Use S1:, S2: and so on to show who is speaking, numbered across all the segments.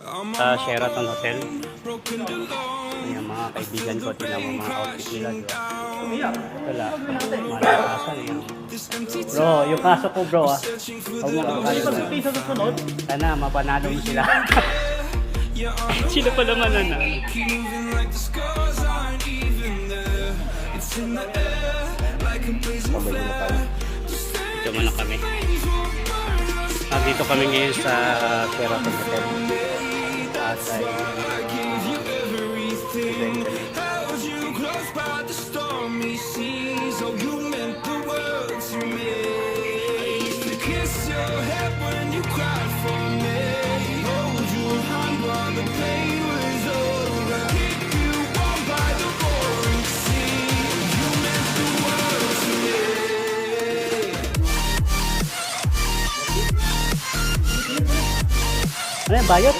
S1: sa Sheraton Hotel. Yung mga kaibigan ko, tinan mo mga outfit nila, di ba? Wala, malakasan yun. Bro, yung kaso ko bro huwag mo kakalimutan. Sana mapanalo mo sila. Sila pa naman nanalo. Dito muna kami. Dito kami ngayon sa Sheraton Hotel. At ay ano yung bayot?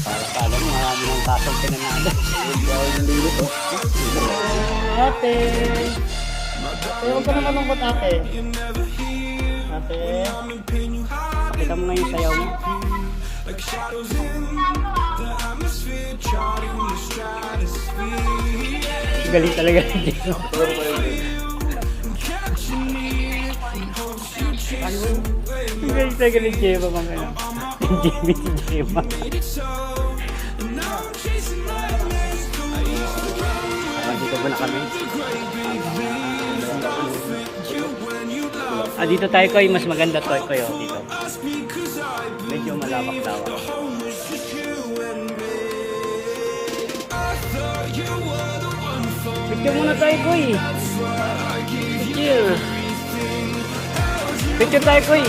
S1: Para marami ng pasok pinanalo. Ate! Huwag ka naman malungkot ate. Ate! Pakita mo nga yung sayaw mo. Galing talaga si Jema. Galing talaga ni Jema mga ano. Si Jema. Dito ba na kami? Dito tayo koy, mas maganda to koy dito. Medyo malawak-lawak. Picture muna tayo koy. Picture. Picture tayo koy.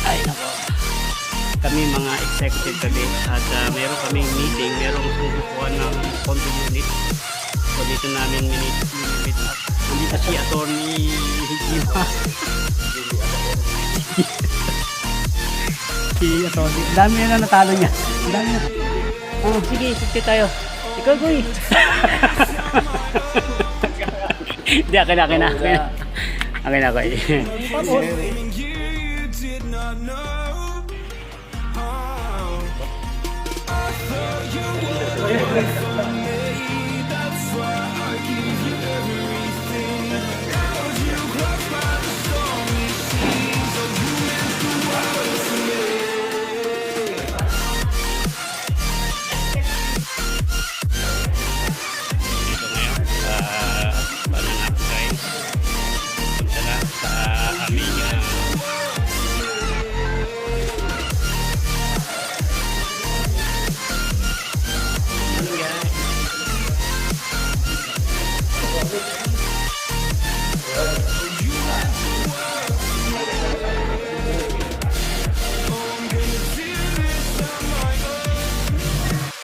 S1: Ay nako. Kami mga executive kami at meron kaming meeting, merong susukuhan ng condo unit. So dito namin minute up. Nandito si Atty. Jema. Si Atty. Dami na natalo niya. Dami na. Oh, sige, sige tayo. Ikaw, Goy. Hindi, akin na. Akin na, Goy.